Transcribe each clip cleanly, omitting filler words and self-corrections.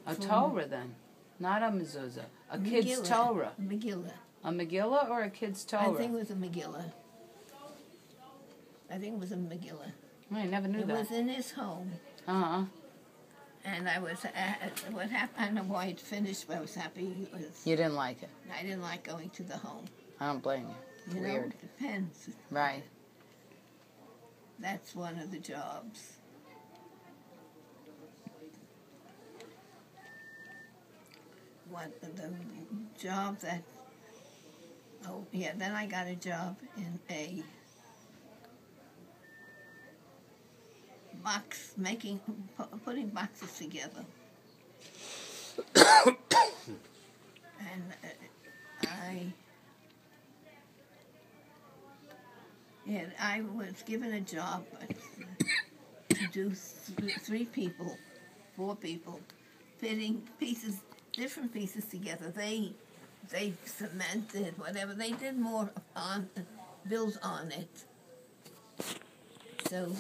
A Torah, then. Not a mezuzah. A kid's Torah. A Megillah. A Megillah or a kid's Torah? I think it was a Megillah. I think it was a Megillah. I never knew that. It was in his home. Uh-huh. And I was, what happened, I don't know why it finished, but I was happy. You didn't like it? I didn't like going to the home. I don't blame you. You Weird. know, it depends. Right. That's one of the jobs. What the job that, oh yeah, then I got a job in a box, putting boxes together. And I was given a job to do 4 people, fitting pieces, different pieces together. They cemented, whatever. They did more on, built on it. So,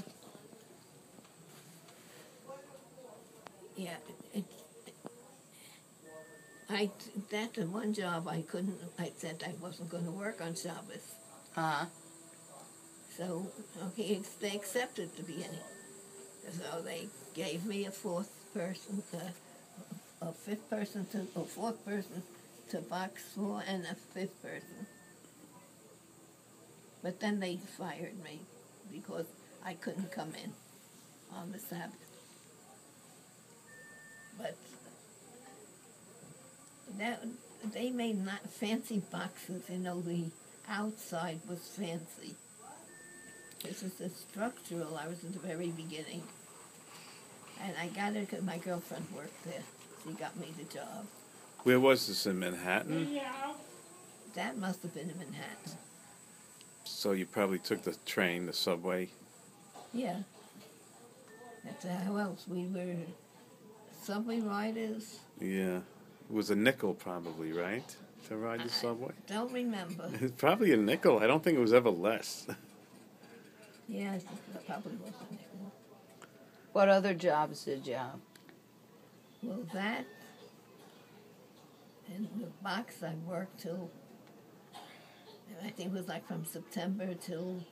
yeah, that's the one job I said I wasn't going to work on Shabbos. Uh-huh. So, okay, they accepted the beginning. So they gave me a 4th person, a 5th person, a 4th person to box 4 and a 5th person. But then they fired me because I couldn't come in on the Sabbath. But they made not fancy boxes, you know, the outside was fancy. This is the structural, I was at the very beginning. And I got it because my girlfriend worked there. She got me the job. Where was this, in Manhattan? That must have been in Manhattan. So you probably took the train, the subway? Yeah. That's how else. We were subway riders. Yeah. It was a nickel probably, right? To ride the subway? I don't remember. It's probably a nickel. I don't think it was ever less. Yeah, it probably was a nickel. What other jobs did you have? Well, that, in the box I worked till, I think it was like from September till,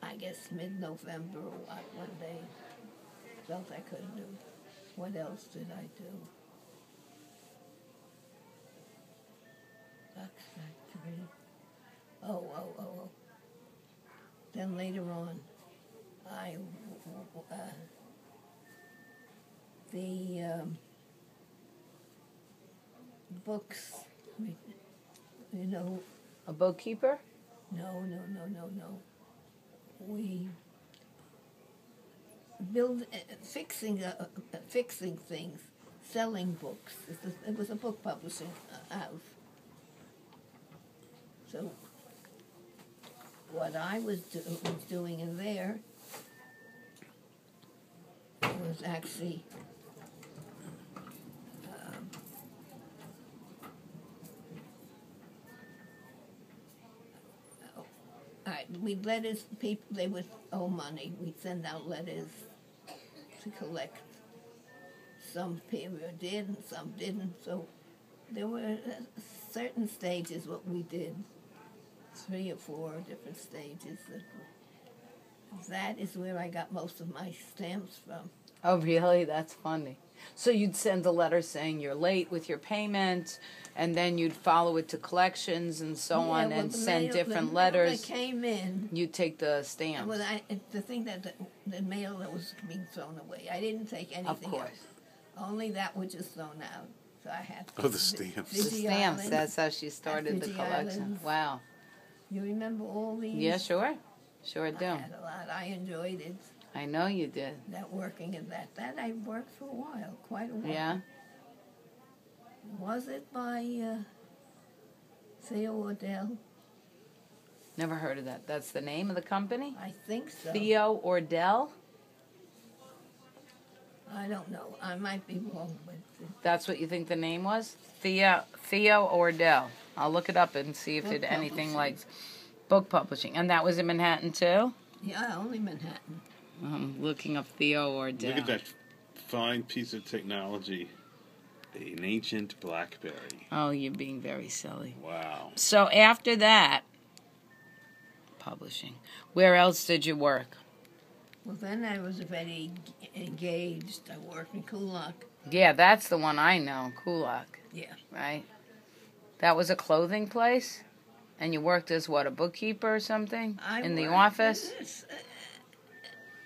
I guess, mid-November or what, one day. Felt I couldn't do. What else did I do? Box factory. Oh. Then later on, the books, you know. A bookkeeper? No. We build, fixing things, selling books. It was a book publishing house. So what I was doing in there was actually all right, we letters, people, they would owe money. We'd send out letters to collect. Some people did and some didn't. So there were certain stages what we did. 3 or 4 different stages. That is where I got most of my stamps from. Oh, really? That's funny. So you'd send a letter saying you're late with your payment, and then you'd follow it to collections and so on, and send different letters. The mail that came in. You'd take the stamps. Well, the thing that the mail that was being thrown away, I didn't take anything else. Only that was just thrown out. So I had the stamps. The stamps. That's how she started the collection. Wow. You remember all these? Yeah, sure. Sure do. I had a lot. I enjoyed it. I know you did. That working in that. That I worked for a while, quite a while. Yeah? Was it by Theo Ordell? Never heard of that. That's the name of the company? I think so. Theo Ordell? I don't know. I might be wrong. But that's what you think the name was? Theo Ordell. I'll look it up and see if it anything like book publishing. And that was in Manhattan too? Yeah, only Manhattan. I'm looking up Theo Ordell. Look at that fine piece of technology. An ancient BlackBerry. Oh, you're being very silly. Wow. So after that, publishing. Where else did you work? Well, then I was very engaged. I worked in Kulak. Yeah, that's the one I know, Kulak. Yeah. Right? That was a clothing place? And you worked as, what, a bookkeeper or something? In the office?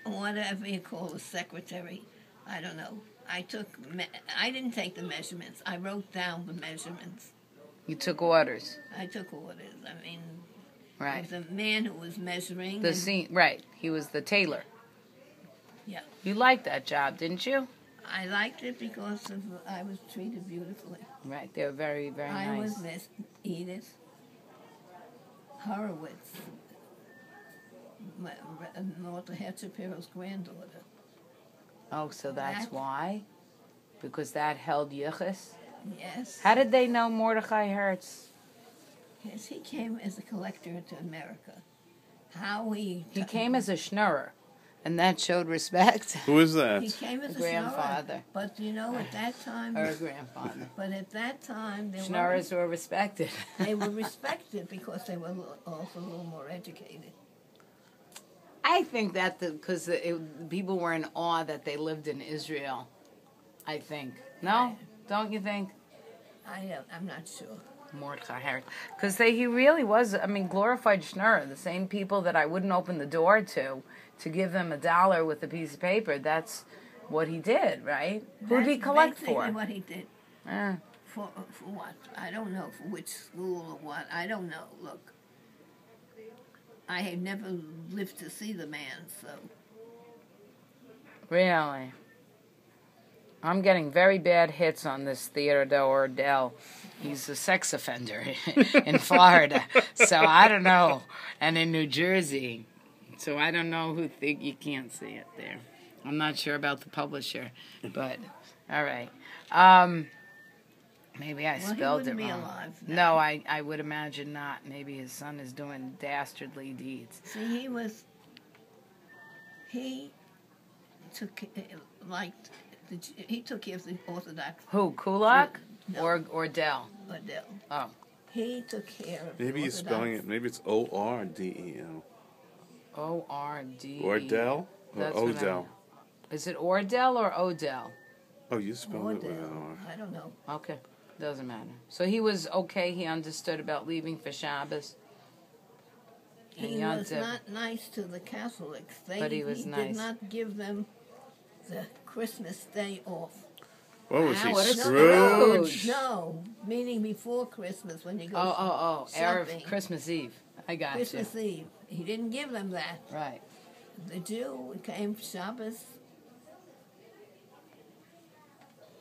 Whatever you call a secretary. I don't know. I didn't take the measurements. I wrote down the measurements. You took orders? I took orders. I mean, right. There was a man who was measuring. Right. He was the tailor. Yeah. You liked that job, didn't you? I liked it because I was treated beautifully. Right. They were very, very nice. I was Miss Edith Horowitz, Martha Shapiro's granddaughter. Oh, so that's why? Because that held yichus? Yes. How did they know Mordechai Hertz? Yes, he came as a collector to America. He came as a schnurrer, and that showed respect. Who is that? He came as a grandfather. Schnurrer, but you know, at that time... Her grandfather. But at that time... Schnurrers were respected. They were respected because they were also a little more educated. I think that because people were in awe that they lived in Israel, I think. No? Don't you think? I'm not sure. Mordechai Hertz. Because he really was, glorified schnurrer. The same people that I wouldn't open the door to give them $1 with a piece of paper. That's what he did, right? Who did he collect for? That's what he did. For what? I don't know. For which school or what. I don't know. Look. I have never lived to see the man, so... Really? I'm getting very bad hits on this Theodore Ordell. He's a sex offender in Florida, so I don't know. And in New Jersey. So I don't know who think you can't see it there. I'm not sure about the publisher, but all right. Maybe I spelled it wrong. He wouldn't be alive now. No, I would imagine not. Maybe his son is doing dastardly deeds. See, he took care of the Orthodox. Who, Kulak? No. Or Ordell? Ordell. Oh. He took care of Maybe he's spelling it, maybe it's Ordel. O-R-D. Ordell? Or Odell? Is it Ordell or Odell? Oh, you spelled it with an R. I don't know. Okay. Doesn't matter. So he was okay, he understood about leaving for Shabbos. He was not nice to the Catholics. But he was nice. Did not give them the Christmas day off. What was he, what is Scrooge? No, meaning before Christmas when you go Erev Christmas Eve. I got Christmas Eve. He didn't give them that. Right. The Jew came for Shabbos.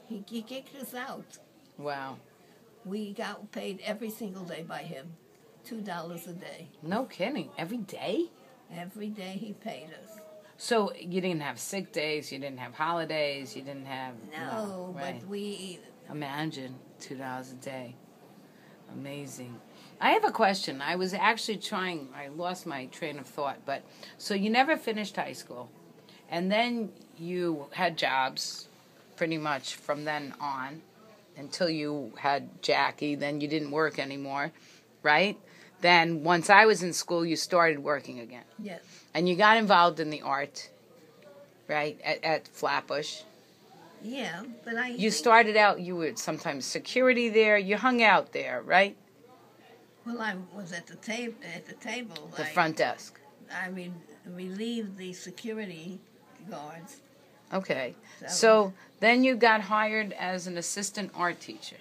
He kicked us out. Wow. We got paid every single day by him, $2 a day. No kidding. Every day? Every day he paid us. So you didn't have sick days, you didn't have holidays, you didn't have... No, right. but we... Imagine, $2 a day. Amazing. I have a question. I was actually trying, I lost my train of thought, but... So you never finished high school, and then you had jobs pretty much from then on until you had Jackie, then you didn't work anymore, right? Then once I was in school, you started working again. Yes. And you got involved in the art, right, at Flatbush. Yeah, but You started out, you were sometimes security there, you hung out there, right? Well, I was at the table. The front desk. I relieved the security guards. Okay. So then you got hired as an assistant art teacher.